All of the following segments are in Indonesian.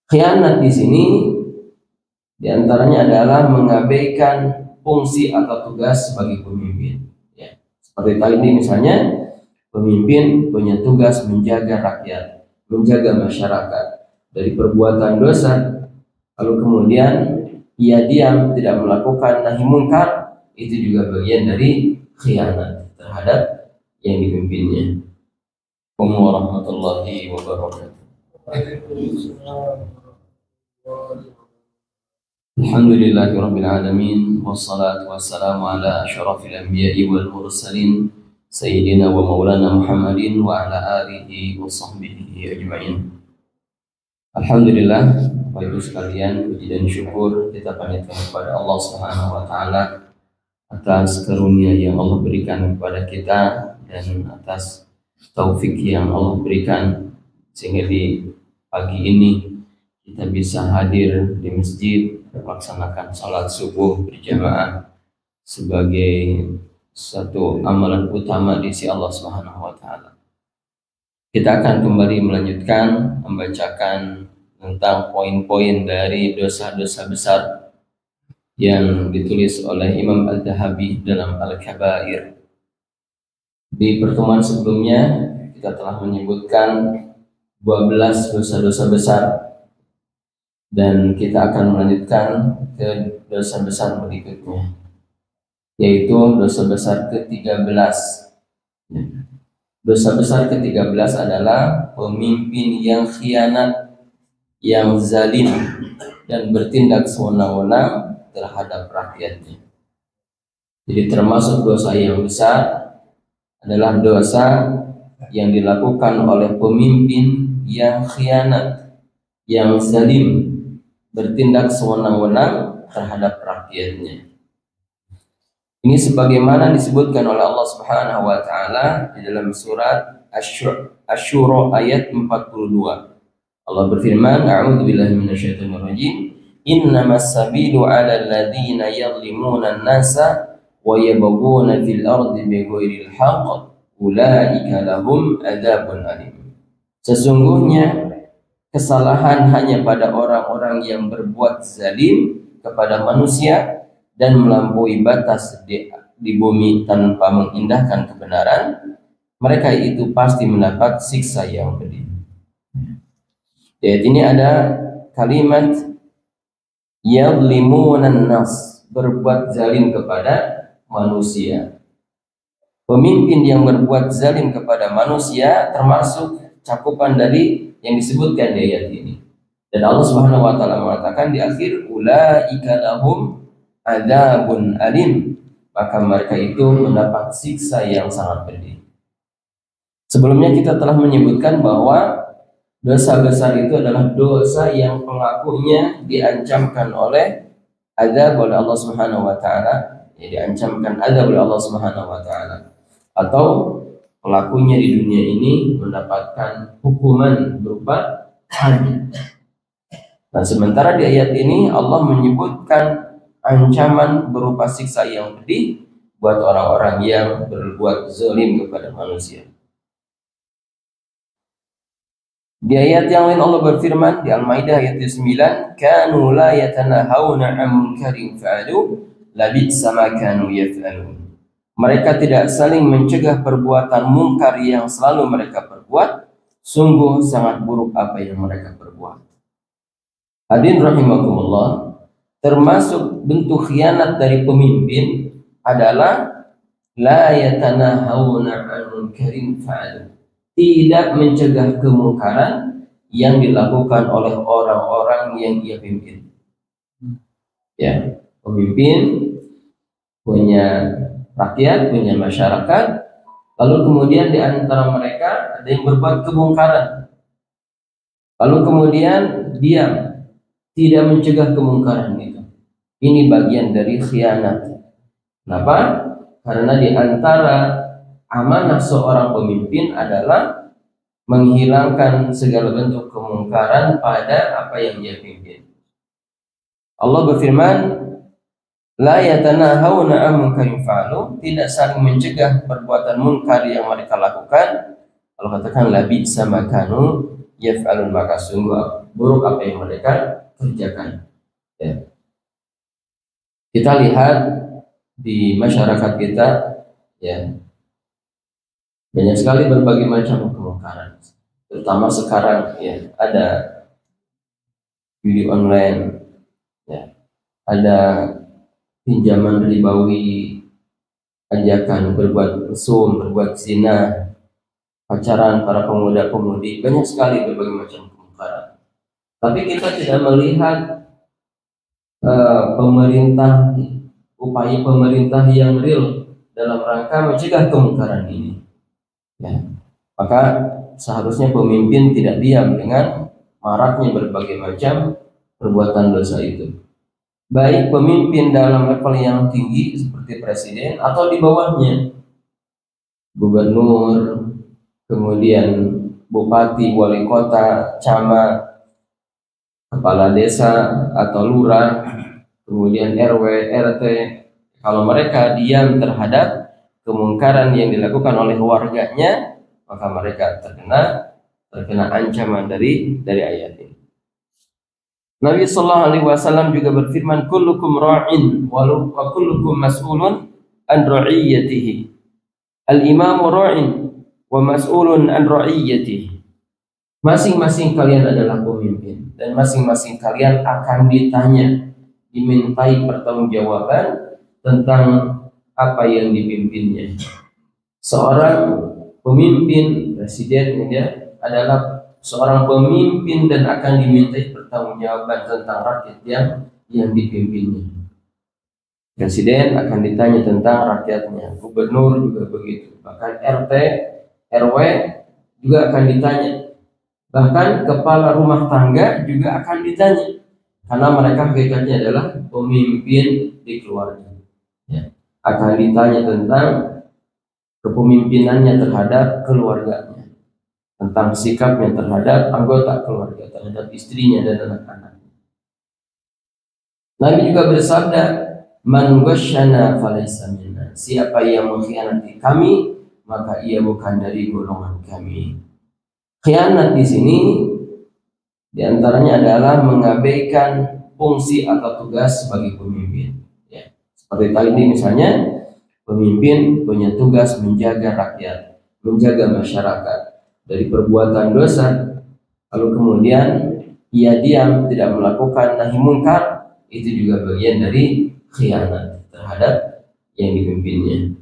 Khianat di sini diantaranya adalah mengabaikan fungsi atau tugas sebagai pemimpin. Ya. Seperti tadi misalnya, pemimpin punya tugas menjaga rakyat, menjaga masyarakat dari perbuatan dosa, lalu kemudian ia diam tidak melakukan nahi munkar, itu juga bagian dari khianat terhadap yang dipimpinnya. Assalamualaikum warahmatullahi wabarakatuh. Alhamdulillahirabbil alamin wassalatu wassalamu ala asyrafil anbiya'i wal mursalin sayyidina wa maulana Muhammadin wa ala alihi wa sahbihi ajma'in. Alhamdulillah, Bapak Ibu sekalian, puji dan syukur kita panjatkan kepada Allah Subhanahu wa taala atas karunia yang Allah berikan kepada kita dan atas taufik yang Allah berikan sehingga di pagi ini kita bisa hadir di masjid melaksanakan salat subuh berjamaah sebagai satu amalan utama di sisi Allah Subhanahu wa taala. Kita akan kembali melanjutkan membacakan tentang poin-poin dari dosa-dosa besar yang ditulis oleh Imam Al-Dhahabi dalam Al-Kabair. Di pertemuan sebelumnya kita telah menyebutkan 12 dosa-dosa besar dan kita akan melanjutkan ke dosa besar berikutnya, yaitu dosa besar ke-13. Dosa besar ke-13 adalah pemimpin yang khianat, yang zalim dan bertindak sewenang-wenang terhadap rakyatnya. Jadi termasuk dosa yang besar adalah dosa yang dilakukan oleh pemimpin yang khianat, yang zalim, bertindak sewenang-wenang terhadap rakyatnya. Ini sebagaimana disebutkan oleh Allah Subhanahu wa taala di dalam surat Asy-Syura ayat 42. Allah berfirman, "A'udzu billahi minasyaitonir rajim. Innamas sabilu 'alal ladzina yadhlimuna an-nasa wa yabghuna fil ardi bighairil haqq ulaika lahum adzabun alim." Sesungguhnya kesalahan hanya pada orang-orang yang berbuat zalim kepada manusia dan melampaui batas di bumi tanpa mengindahkan kebenaran, mereka itu pasti mendapat siksa yang pedih. Di ayat ini ada kalimat yadhlimunan nas, berbuat zalim kepada manusia. Pemimpin yang berbuat zalim kepada manusia termasuk cakupan dari yang disebutkan di ayat ini. Dan Allah Subhanahu wa taala mengatakan di akhir, ulaika lahum adzabun alim, maka mereka itu mendapat siksa yang sangat pedih. Sebelumnya kita telah menyebutkan bahwa dosa besar itu adalah dosa yang pelakunya diancamkan oleh azab oleh Allah Subhanahu wa taala, diancamkan azab oleh Allah Subhanahu wa taala, atau pelakunya di dunia ini mendapatkan hukuman berupa had. Nah, sementara di ayat ini Allah menyebutkan ancaman berupa siksa yang pedih buat orang-orang yang berbuat zalim kepada manusia. Di ayat yang lain Allah berfirman di Al-Maidah ayat 9, "Kanu la yatanahawna 'an munkarin fa'alu labisa ma kanu yaf'alun." Mereka tidak saling mencegah perbuatan mungkar yang selalu mereka perbuat, sungguh sangat buruk apa yang mereka perbuat. Hadirin rahimakumullah, termasuk bentuk khianat dari pemimpin adalah la yatanahawna 'an munkarin fa'alu, tidak mencegah kemungkaran yang dilakukan oleh orang-orang yang ia pimpin. Ya, pemimpin punya rakyat, punya masyarakat, lalu kemudian di antara mereka ada yang berbuat kemungkaran, lalu kemudian diam, tidak mencegah kemungkaran itu. Ini bagian dari khianat. Kenapa? Karena di antara amanah seorang pemimpin adalah menghilangkan segala bentuk kemungkaran pada apa yang dia pimpin. Allah berfirman, la yatanahawna 'an munkarin fa'alu, tidak saling mencegah perbuatan munkar yang mereka lakukan. Allah katakan labisa ma kanu yaf'alun, maka sungguh buruk apa yang mereka kerjakan. Ya. Kita lihat di masyarakat kita, ya, banyak sekali berbagai macam kemungkaran. Terutama sekarang, ya, ada judi online, ya, ada pinjaman ribawi, ajakan berbuat mesum, berbuat zina, pacaran para pemuda-pemudi, banyak sekali berbagai macam kemungkaran. Tapi kita tidak melihat upaya pemerintah yang real dalam rangka mencegah kemungkaran ini. Ya. Maka seharusnya pemimpin tidak diam dengan maraknya berbagai macam perbuatan dosa itu. Baik pemimpin dalam level yang tinggi seperti presiden atau di bawahnya, gubernur, kemudian bupati, wali kota, camat, kepala desa atau lurah, kemudian RW, RT. Kalau mereka diam terhadap kemungkaran yang dilakukan oleh warganya, maka mereka terkena ancaman dari ayat ini. Nabi sallallahu alaihi wasallam juga berfirman, kullukum ra'in wa kullukum mas'ulun an ra'iyatihi. Al-imamu ra'in wa mas'ulun an ra'iyatihi. Masing-masing kalian adalah pemimpin dan masing-masing kalian akan ditanya, dimintai pertanggungjawaban tentang apa yang dipimpinnya. Seorang pemimpin, presiden, ya, adalah seorang pemimpin dan akan dimintai pertanggungjawaban tentang rakyat yang dipimpinnya. Presiden akan ditanya tentang rakyatnya, gubernur juga begitu, bahkan RT, RW juga akan ditanya, bahkan kepala rumah tangga juga akan ditanya, karena mereka hakikatnya adalah pemimpin di keluarga. Ya. Akan ditanya tentang kepemimpinannya terhadap keluarganya, tentang sikapnya terhadap anggota keluarga, terhadap istrinya dan anak-anaknya. Nabi juga bersabda, man ghasyana falaysa minna. Siapa yang mengkhianati kami, maka ia bukan dari golongan kami. Khianat di sini diantaranya adalah mengabaikan fungsi atau tugas sebagai pemimpin. Ya. Seperti tadi misalnya, pemimpin punya tugas menjaga rakyat, menjaga masyarakat dari perbuatan dosa, lalu kemudian ia diam tidak melakukan nahi mungkar, itu juga bagian dari khianat terhadap yang dipimpinnya.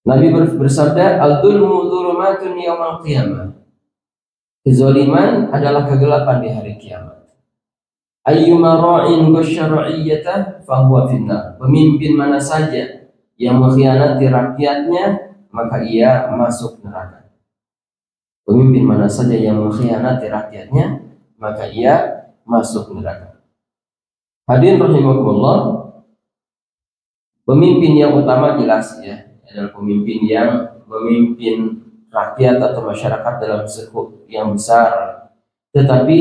Nabi bersabda, al-dzulmu dzulumatun yaumal qiyamah. Kezaliman adalah kegelapan di hari kiamat. Ayyuma ra'in bisyar'iyyah fa huwa finnar. Pemimpin mana saja yang mengkhianati rakyatnya, maka ia masuk neraka. Pemimpin mana saja yang mengkhianati rakyatnya, maka ia masuk neraka. Hadirin rahimakumullah, pemimpin yang utama jelas, ya, adalah pemimpin yang memimpin rakyat atau masyarakat dalam skop yang besar. Tetapi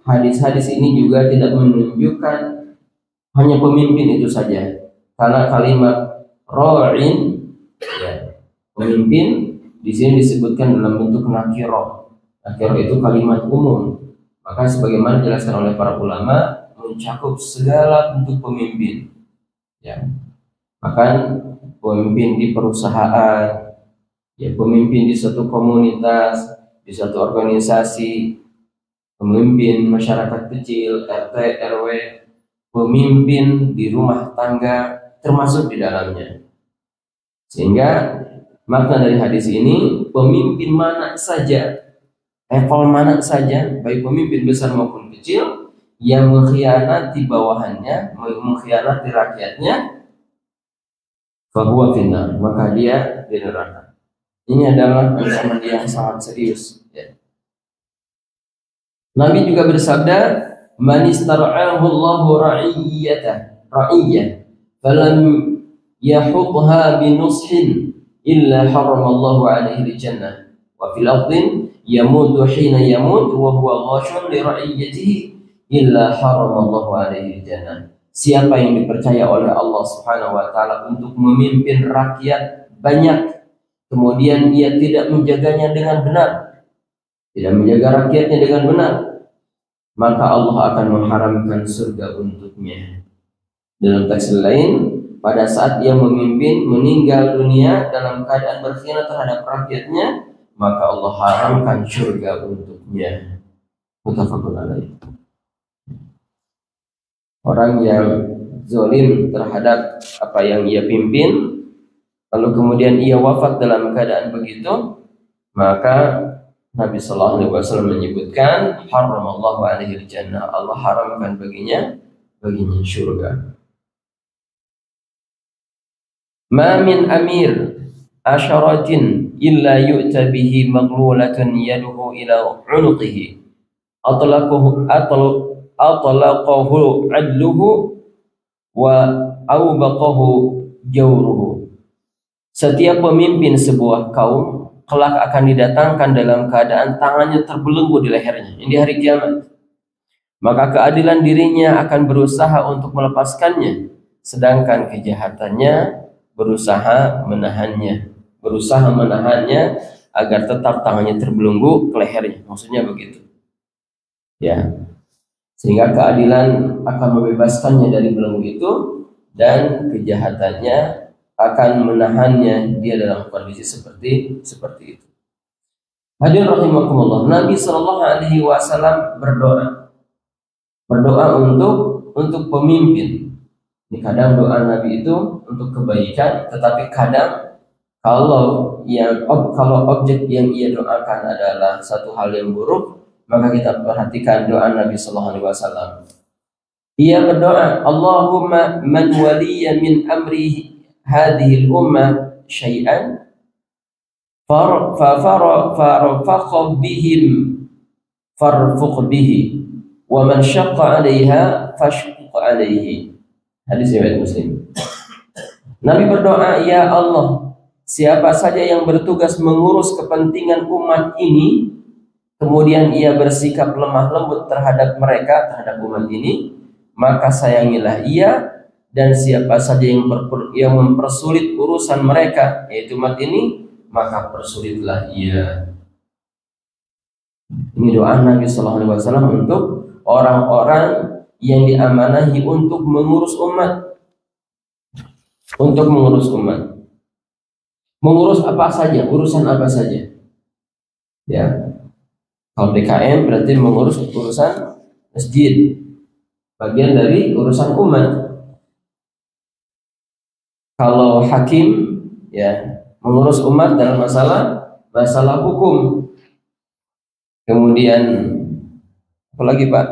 hadis-hadis ini juga tidak menunjukkan hanya pemimpin itu saja, karena kalimat ra'in, ya, pemimpin di sini disebutkan dalam bentuk nakirah. Nakirah itu kalimat umum, maka sebagaimana dijelaskan oleh para ulama, mencakup segala bentuk pemimpin. Ya, bahkan pemimpin di perusahaan, ya, pemimpin di suatu komunitas, di suatu organisasi, pemimpin masyarakat kecil, RT, RW, pemimpin di rumah tangga, termasuk di dalamnya. Sehingga makna dari hadis ini, pemimpin mana saja, level mana saja, baik pemimpin besar maupun kecil, yang mengkhianati bawahannya, mengkhianati rakyatnya, fahuwa finnar, maka dia di neraka. Ini adalah ancaman yang sangat serius, ya. Nabi juga bersabda, man istar'ahu Allahu ra'iyyah falam yahudha binushin illa haramallahu alaihi al-jannah wa fil ardin yamutu hina yamut wa huwa ghashun li ra'iyyatihi illa haramallahu alaihi al-jannah. Siapa yang dipercaya oleh Allah Subhanahu wa taala untuk memimpin rakyat banyak, kemudian ia tidak menjaganya dengan benar, tidak menjaga rakyatnya dengan benar, maka Allah akan mengharamkan surga untuknya. Dalam teks lain, pada saat ia memimpin meninggal dunia dalam keadaan berkhianat terhadap rakyatnya, maka Allah haramkan surga untuknya. Muttafaqun alaih. Orang yang zalim terhadap apa yang ia pimpin, lalu kemudian ia wafat dalam keadaan begitu, maka Nabi Sallallahu Alaihi Wasallam menyebutkan haramallahu alaihi jannah, Allah haramkan baginya surga. Ma min amir asyaratin illa yu'ta bihi maghlulatan yaduhu ila unuqihi atlaqahu adluhu wa awbaqahu jawruhu. Setiap pemimpin sebuah kaum kelak akan didatangkan dalam keadaan tangannya terbelenggu di lehernya, ini hari kiamat. Maka keadilan dirinya akan berusaha untuk melepaskannya, sedangkan kejahatannya berusaha menahannya agar tetap tangannya terbelenggu ke lehernya. Maksudnya begitu. Ya. Sehingga keadilan akan membebaskannya dari belenggu itu dan kejahatannya akan menahannya dia dalam kondisi seperti itu. Hadirin rahimakumullah, Nabi Shallallahu Alaihi Wasallam berdoa untuk pemimpin. Ini kadang doa Nabi itu untuk kebaikan, tetapi kadang kalau objek yang ia doakan adalah satu hal yang buruk, maka kita perhatikan doa Nabi Sallallahu Alaihi Wasallam. Ia berdoa, Allahumma man waliya min amri hadhihi al-ummah syai'an farfaq bihim farfuq bihi wa man syaqqa 'alaiha fashquq 'alaihi. Hadis riwayat Muslim. Nabi berdoa, ya Allah, siapa saja yang bertugas mengurus kepentingan umat ini, kemudian ia bersikap lemah lembut terhadap umat ini, maka sayangilah ia, dan siapa saja yang mempersulit urusan mereka, yaitu umat ini, maka persulitlah ia. Ini doa Nabi Sallallahu Alaihi Wasallam untuk orang-orang yang diamanahi untuk mengurus umat. Mengurus apa saja, urusan apa saja. Ya. Kalau DKM berarti mengurus urusan masjid, bagian dari urusan umat. Kalau hakim, ya, mengurus umat dalam masalah hukum. Kemudian apa lagi, Pak?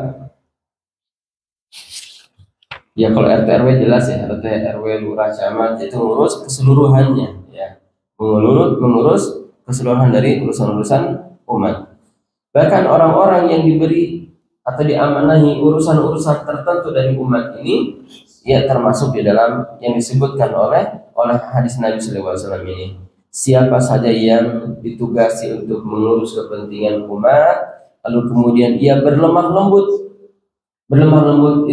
Ya, kalau RT RW jelas ya, RT RW lurah camat itu mengurus keseluruhannya, ya, mengurus keseluruhan dari urusan-urusan umat. Bahkan orang-orang yang diberi atau diamanahi urusan-urusan tertentu dari umat ini, ya, termasuk di dalam yang disebutkan oleh hadis Nabi Sallallahu Alaihi Wasallam ini. Siapa saja yang ditugasi untuk mengurus kepentingan umat, lalu kemudian ia berlemah lembut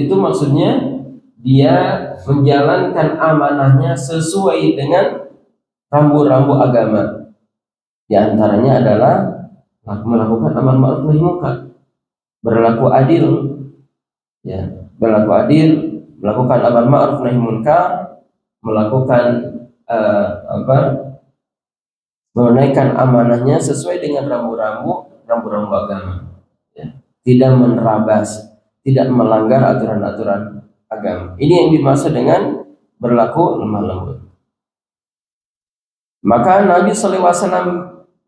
itu maksudnya dia menjalankan amanahnya sesuai dengan rambu-rambu agama. Di antaranya adalah melakukan amar ma'ruf nahi munkar, berlaku adil, ya, melakukan amar ma'ruf nahi munkar, melakukan menunaikan amanahnya sesuai dengan rambu-rambu agama, ya. Tidak menerabas, tidak melanggar aturan-aturan agama. Ini yang dimaksud dengan berlaku lemah lembut. Maka Nabi Sallallahu Alaihi Wasallam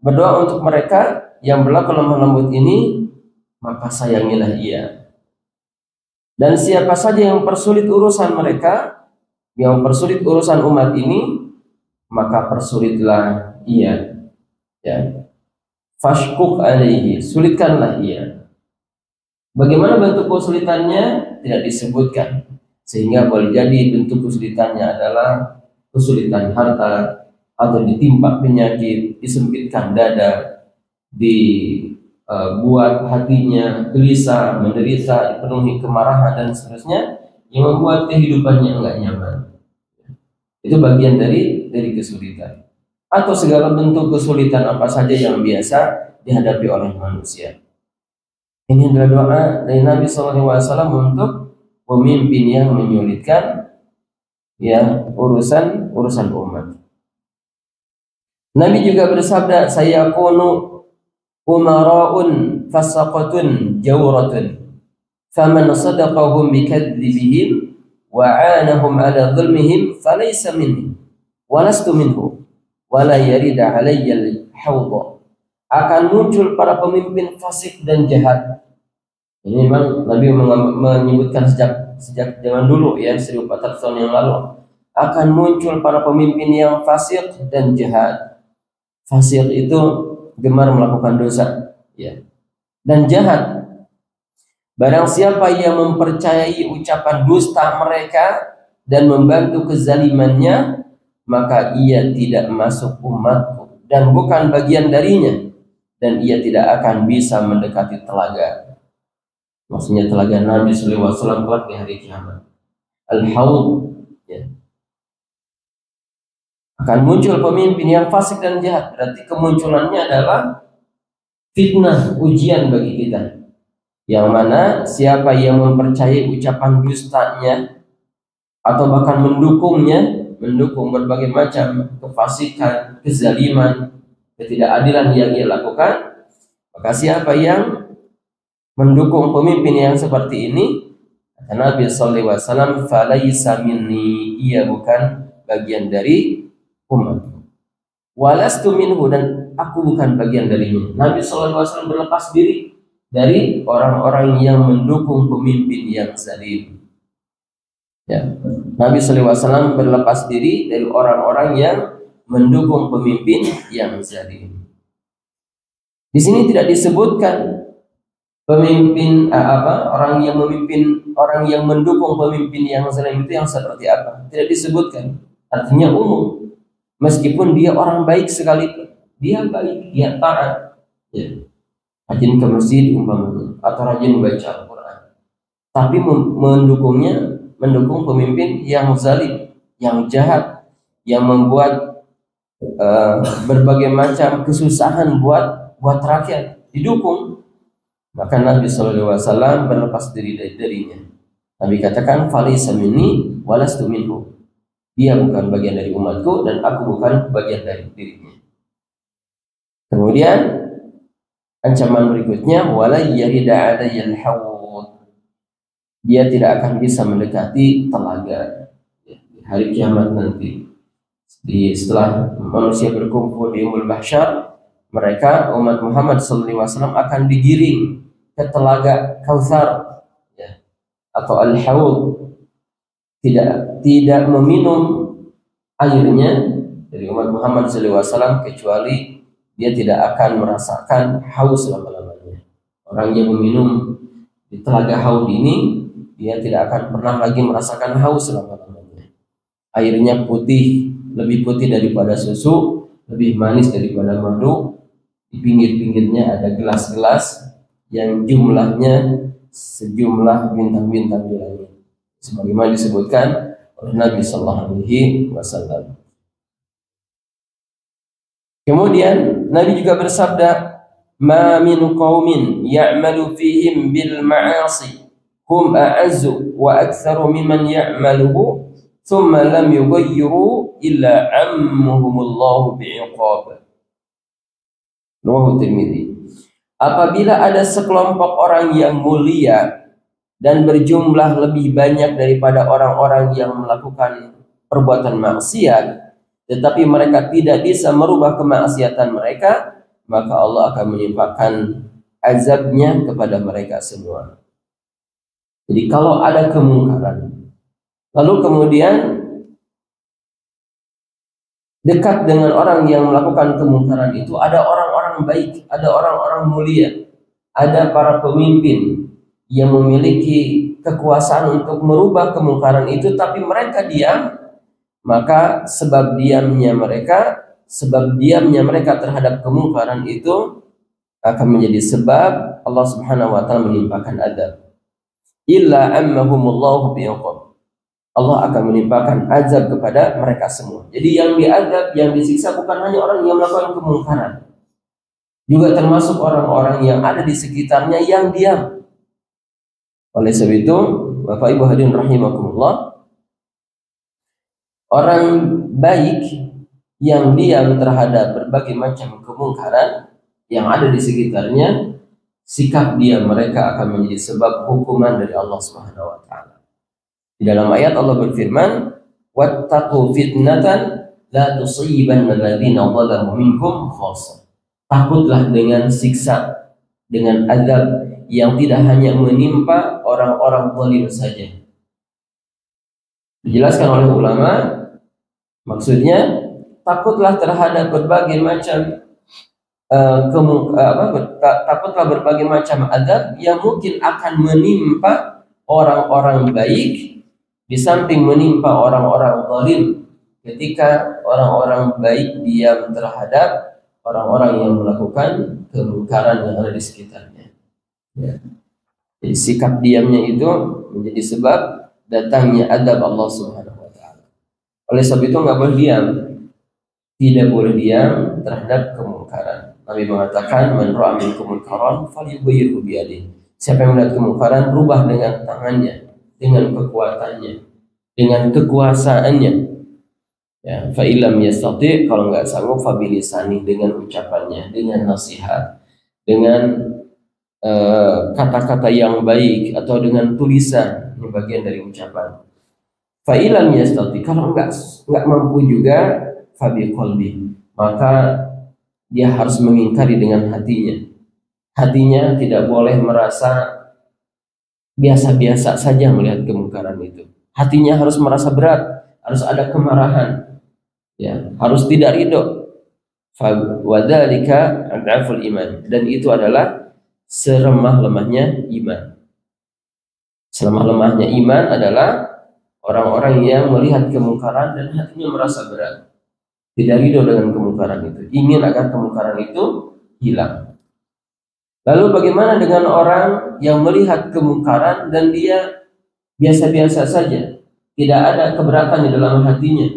berdoa untuk mereka yang berlaku lemah lembut ini, maka sayangilah ia. Dan siapa saja yang persulit urusan mereka, yang persulit urusan umat ini, maka persulitlah ia. Ya. Fashquq alaihi, sulitkanlah ia. Bagaimana bentuk kesulitannya tidak disebutkan, sehingga boleh jadi bentuk kesulitannya adalah kesulitan harta, atau ditimpa penyakit, disempitkan dada, dibuat hatinya gelisah, menderita, dipenuhi kemarahan dan seterusnya, yang membuat kehidupannya enggak nyaman. Itu bagian dari kesulitan. Atau segala bentuk kesulitan apa saja yang biasa dihadapi oleh manusia. Ini adalah doa dari Nabi SAW untuk pemimpin yang menyulitkan ya urusan umat. Nabi juga bersabda, sayakunu umara'un fasaqatun jawratun faman sadaqahum bikadzibihim wa 'anahum 'ala dhulmihim falaysa minni wa lastu minhu wa la yarida 'alayya al-hawdha. Akan muncul para pemimpin fasik dan jahat. Ini memang Nabi menyebutkan sejak zaman dulu ya, 1400 tahun yang lalu. Akan muncul para pemimpin yang fasik dan jahat. Fasik itu gemar melakukan dosa ya, dan jahat. Barang siapa yang mempercayai ucapan dusta mereka dan membantu kezalimannya, maka ia tidak masuk umatku dan bukan bagian darinya, dan ia tidak akan bisa mendekati telaga. Maksudnya telaga Nabi SAW kelak di hari kiamat, al-haud ya. Akan muncul pemimpin yang fasik dan jahat. Berarti kemunculannya adalah fitnah, ujian bagi kita. Yang mana siapa yang mempercayai ucapan dustanya atau bahkan mendukung berbagai macam kefasikan, kezaliman, ketidakadilan yang ia lakukan, maka siapa yang mendukung pemimpin yang seperti ini, kata Nabi SAW, falaysa minni, ia bukan bagian dari umat. Walastu minhu, dan aku bukan bagian darinya. Nabi SAW berlepas diri dari orang-orang yang mendukung pemimpin yang zalim. Ya. Nabi SAW berlepas diri dari orang-orang yang mendukung pemimpin yang zalim. Di sini tidak disebutkan pemimpin orang yang mendukung pemimpin yang zalim itu yang seperti apa. Tidak disebutkan. Artinya umum. Meskipun dia orang baik sekalipun, dia baik, dia taat, ya, rajin ke masjid umpamanya, atau rajin membaca Al-Quran, tapi mendukung pemimpin yang zalim, yang jahat, yang membuat berbagai macam kesusahan buat rakyat, didukung, maka Nabi SAW berlepas diri darinya. Nabi katakan, falaysa minni walastu minhu. Dia bukan bagian dari umatku dan aku bukan bagian dari dirinya. Kemudian ancaman berikutnya, wala yarida 'alayal hawd. Dia tidak akan bisa mendekati telaga di hari kiamat nanti. Setelah manusia berkumpul di Umul Mahsyar, mereka umat Muhammad SAW akan digiring ke telaga Kautsar ya, atau al-hawd. Tidak meminum airnya dari umat Muhammad SAW kecuali dia tidak akan merasakan haus selama-lamanya. Orang yang meminum di telaga haud ini, dia tidak akan pernah lagi merasakan haus selama-lamanya. Airnya putih, lebih putih daripada susu, lebih manis daripada madu. Di pinggir-pinggirnya ada gelas-gelas yang jumlahnya sejumlah bintang-bintang di langit, sebagaimana disebutkan oleh Nabi Sallallahu Alaihi Wasallam. Kemudian Nabi juga bersabda, "Ma min qaumin ya'malu fihim bil ma'asi hum a'azzu wa aktsaru mimman ya'maluhu thumma lam yughayyiru illa ammahumullahu bi'iqab." Rawahu Tirmidzi. Apabila ada sekelompok orang yang mulia dan berjumlah lebih banyak daripada orang-orang yang melakukan perbuatan maksiat, tetapi mereka tidak bisa merubah kemaksiatan mereka, maka Allah akan menimpakan azabnya kepada mereka semua. Jadi kalau ada kemungkaran, lalu kemudian dekat dengan orang yang melakukan kemungkaran itu ada orang-orang baik, ada orang-orang mulia, ada para pemimpin yang memiliki kekuasaan untuk merubah kemungkaran itu, tapi mereka diam, maka sebab diamnya mereka terhadap kemungkaran itu akan menjadi sebab Allah Subhanahu wa taala menimpakan azab. Illa ammahumullahu bi'iqab. Allah akan menimpakan azab kepada mereka semua. Jadi yang diazab, yang disiksa bukan hanya orang yang melakukan kemungkaran, juga termasuk orang-orang yang ada di sekitarnya yang diam. Oleh sebab itu, Bapak Ibu hadirin rahimakumullah, orang baik yang diam terhadap berbagai macam kemungkaran yang ada di sekitarnya, sikap diam mereka akan menjadi sebab hukuman dari Allah Subhanahu wa taala. Di dalam ayat Allah berfirman, "Wattaqu fitnatan la tusibanna alladziina zalamu minkum khassah." Takutlah dengan siksa, dengan azab yang tidak hanya menimpa orang-orang zalim saja. Dijelaskan oleh ulama, maksudnya takutlah terhadap berbagai macam takutlah berbagai macam azab yang mungkin akan menimpa orang-orang baik, di samping menimpa orang-orang zalim ketika orang-orang baik diam terhadap orang-orang yang melakukan kemungkaran yang ada di sekitarnya. Ya. Jadi sikap diamnya itu menjadi sebab datangnya azab Allah Subhanahu wa taala. Oleh sebab itu nggak boleh diam. Tidak boleh diam terhadap kemungkaran. Nabi mengatakan, "Man ra'a minkum munkaran falyughayyirhu bi yadihi." Siapa yang melihat kemungkaran, rubah dengan tangannya, dengan kekuatannya, dengan kekuasaannya. Ya, fa illam yastati', kalau nggak sanggup fa bilisani, dengan ucapannya, dengan nasihat, dengan kata-kata yang baik, atau dengan tulisan, ini bagian dari ucapan. Fa illam yastati', kalau nggak mampu juga, fa biqalbi, maka dia harus mengingkari dengan hatinya. Hatinya tidak boleh merasa biasa-biasa saja melihat kemungkaran itu. Hatinya harus merasa berat, harus ada kemarahan. Ya, harus tidak ridho. Wadzalika ad'aful iman, dan itu adalah selemah-lemahnya iman. Selemah-lemahnya iman adalah orang-orang yang melihat kemungkaran dan hatinya merasa berat, tidak ridho dengan kemungkaran itu, ingin agar kemungkaran itu hilang. Lalu bagaimana dengan orang yang melihat kemungkaran dan dia biasa-biasa saja, tidak ada keberatan di dalam hatinya?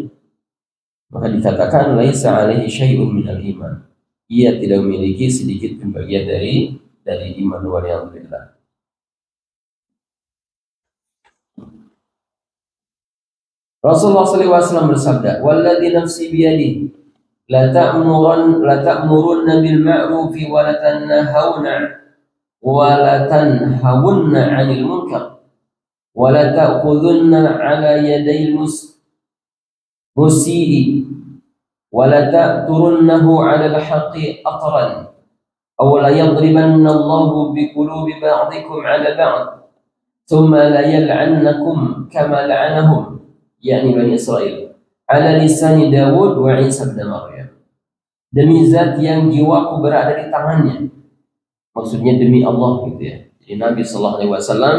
Maka dikatakan laisa alaihi syai'un minal iman. Ia tidak memiliki sedikit pun bagian dari iman. Waliyadzubillah. Rasulullah SAW bersabda, "Walladzi nafsi biyadihi la ta'murunna bil ma'rufi wa la tanhawunna 'anil munkar wa la ta'khudunna 'ala yadayil musii wa la ta'turunnahu 'ala al-haqqi atran aw la yadribanna Allahu bi qulubi ba'dikum 'ala ba'd thumma la yal'annakum kama la'anahum," yakni Bani Israel, "ala lisani Dawud wa Isa bin Maryam." Demi zat yang jiwaku berada di tangannya, maksudnya demi Allah gitu ya. Jadi Nabi sallallahu alaihi wasallam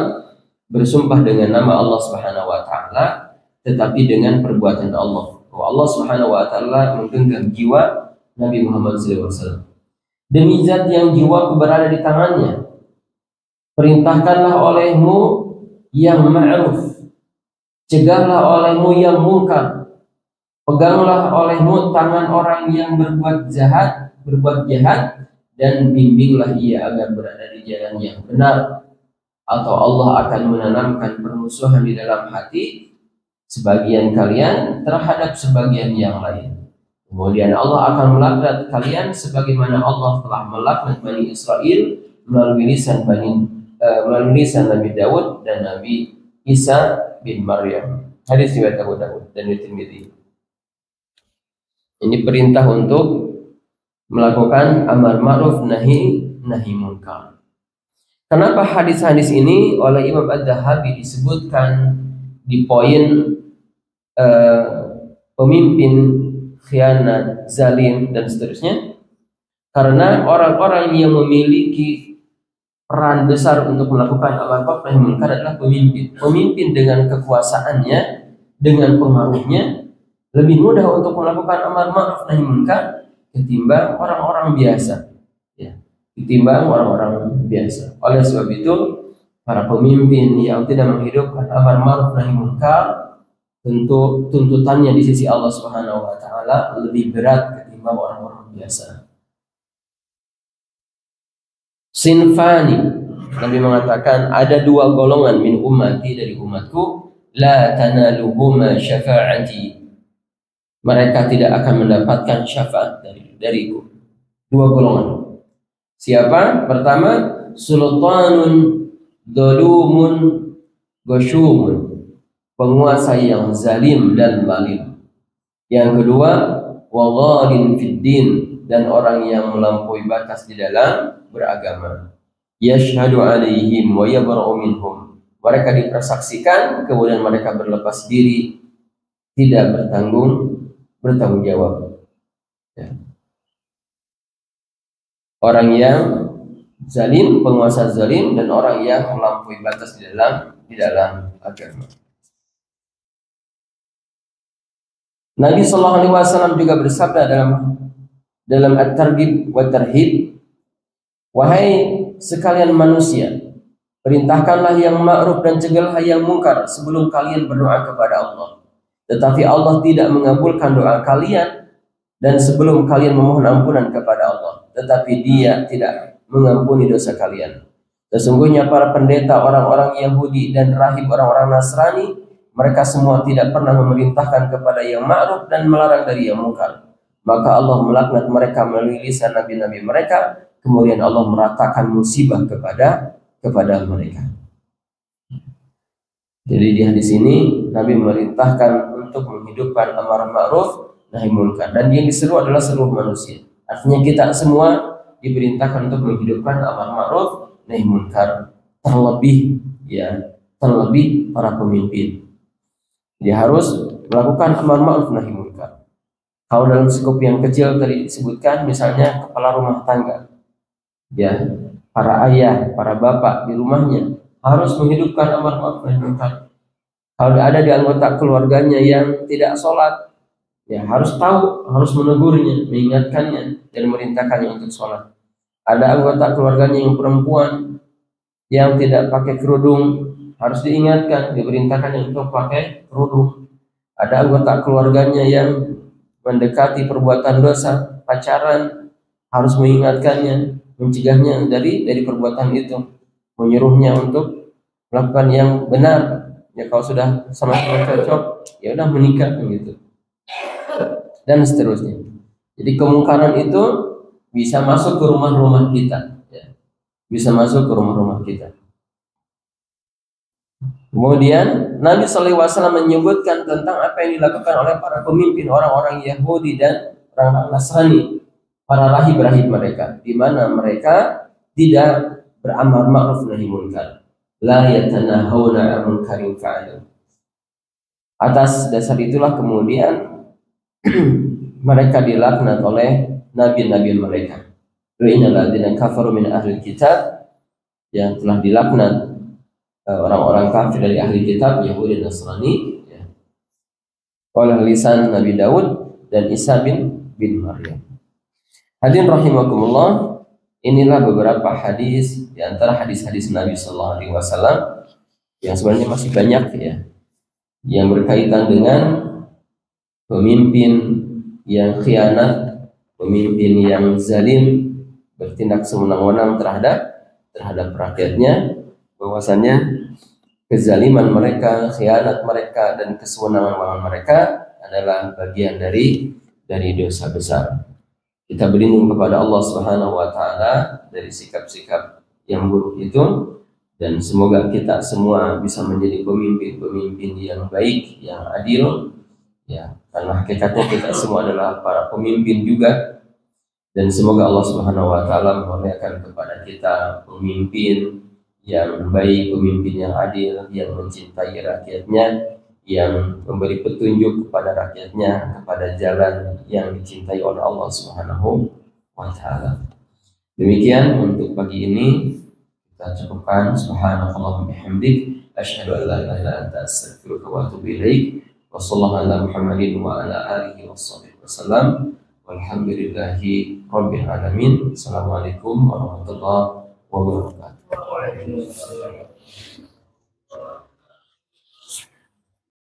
bersumpah dengan nama Allah Subhanahu wa taala, tetapi dengan perbuatan Allah. Allah Subhanahu wa taala menggenggam jiwa Nabi Muhammad sallallahu alaihi wasallam. Demi zat yang jiwaku berada di tangannya, perintahkanlah olehmu yang ma'ruf, cegahlah olehmu yang mungkar, peganglah olehmu tangan orang yang berbuat jahat, dan bimbinglah ia agar berada di jalan yang benar, atau Allah akan menanamkan permusuhan di dalam hati sebagian kalian terhadap sebagian yang lain. Kemudian Allah akan melaknat kalian sebagaimana Allah telah melaknat Bani Israel melalui lisan Nabi Dawud dan Nabi Isa bin Maryam. Hadis riwayat Abu Dawud dan Tirmidzi. Ini perintah untuk melakukan amar ma'ruf nahi munkar. Kenapa hadis-hadis ini oleh Imam Adz-Dzahabi disebutkan di poin pemimpin khianat, zalim dan seterusnya? Karena orang-orang yang memiliki peran besar untuk melakukan amar ma'ruf nahi munkar adalah pemimpin dengan kekuasaannya, dengan pengaruhnya, lebih mudah untuk melakukan amar ma'ruf nahi munkar ketimbang orang-orang biasa, ya, ketimbang orang-orang biasa. Oleh sebab itu, para pemimpin yang tidak menghidupkan amar ma'ruf nahi munkar, tentu tuntutannya di sisi Allah Subhanahu wa taala lebih berat ketimbang orang-orang biasa. Sinfani, Nabi mengatakan ada dua golongan min ummati, dari umatku, la tanaluhuma syafa'ati, mereka tidak akan mendapatkan syafaat dariku. Dua golongan. Siapa? Pertama, sultanun dolumun gosyumun, penguasa yang zalim dan zalim. Yang kedua, waghalin fid din, dan orang yang melampaui batas di dalam beragama. Yashhadu alaihim wa yabra'u minhum, mereka dipersaksikan kemudian mereka berlepas diri, tidak bertanggung jawab. Ya. Orang yang zalim, penguasa zalim, dan orang yang melampaui batas di dalam agama. Nabi Shallallahu Alaihi Wasallam juga bersabda dalam At-Targhib wa Tarhib, wahai sekalian manusia, perintahkanlah yang ma'ruf dan cegahlah yang mungkar sebelum kalian berdoa kepada Allah. Tetapi Allah tidak mengabulkan doa kalian, dan sebelum kalian memohon ampunan kepada Allah, tetapi Dia tidak mengampuni dosa kalian. Sesungguhnya para pendeta orang-orang Yahudi dan rahib orang-orang Nasrani, mereka semua tidak pernah memerintahkan kepada yang ma'ruf dan melarang dari yang mungkar. Maka Allah melaknat mereka melalui lisan nabi-nabi mereka, kemudian Allah meratakan musibah kepada mereka. Jadi di hadis ini Nabi memerintahkan untuk menghidupkan amar ma'ruf nahi munkar, dan yang diseru adalah seluruh manusia. Artinya kita semua diperintahkan untuk menghidupkan amar ma'ruf nahi munkar, terlebih para pemimpin. Dia harus melakukan amar ma'ruf nahi munkar. Kalau dalam skup yang kecil tadi disebutkan, misalnya kepala rumah tangga, ya, para ayah, para bapak di rumahnya harus menghidupkan amar ma'ruf nahi munkar. Kalau ada di anggota keluarganya yang tidak sholat, ya harus tahu, harus menegurnya, mengingatkannya, dan memerintahkannya untuk sholat. Ada anggota keluarganya yang perempuan yang tidak pakai kerudung, harus diingatkan, diperintahkan untuk pakai kerudung. Ada anggota keluarganya yang mendekati perbuatan dosa, pacaran, harus mengingatkannya, mencegahnya dari perbuatan itu, menyuruhnya untuk melakukan yang benar. Ya kalau sudah sama-sama cocok, ya udah menikah begitu, dan seterusnya. Jadi kemungkaran itu bisa masuk ke rumah-rumah kita, ya. Bisa masuk ke rumah-rumah kita. Kemudian Nabi SAW menyebutkan tentang apa yang dilakukan oleh para pemimpin orang-orang Yahudi dan orang-orang Nasrani, para rahib-rahib mereka, di mana mereka tidak beramar ma'ruf nahi munkar, la yatanahawna 'an munkarin fa'alu. Atas dasar itulah kemudian mereka dilaknat oleh nabi-nabi mereka. Innal ladzina kafaru min ahli kitab, yang telah dilaknat orang-orang kafir dari ahli kitab Yahudi dan Nasrani, ya, oleh lisan Nabi Daud dan Isa bin Maryam. Hadirin rahimakumullah, inilah beberapa hadis di antara hadis-hadis Nabi Sallallahu Alaihi Wasallam yang sebenarnya masih banyak, ya, yang berkaitan dengan pemimpin yang khianat, pemimpin yang zalim, bertindak sewenang-wenang terhadap rakyatnya, bahwasannya kezaliman mereka, khianat mereka, dan kesewenang-wenangan mereka adalah bagian dari dosa besar. Kita berlindung kepada Allah Subhanahu wa taala dari sikap-sikap yang buruk itu, dan semoga kita semua bisa menjadi pemimpin-pemimpin yang baik, yang adil, ya, karena hakikatnya kita semua adalah para pemimpin juga. Dan semoga Allah Subhanahu wa taala memurniakan kepada kita pemimpin yang baik, pemimpin yang adil, yang mencintai rakyatnya, yang memberi petunjuk kepada rakyatnya kepada jalan yang dicintai oleh Allah Subhanahu wa taala. Demikian untuk pagi ini, kita cukupkan. Subhanakallahumma bihamdik, asyhadu an la ilaha illa anta, astaghfiruka wa atubu ilaik. Wa sallallahu ala Muhammadin wa ala alihi washabihi wasallam. Walhamdulillahi rabbil alamin. Assalamualaikum warahmatullahi wabarakatuh.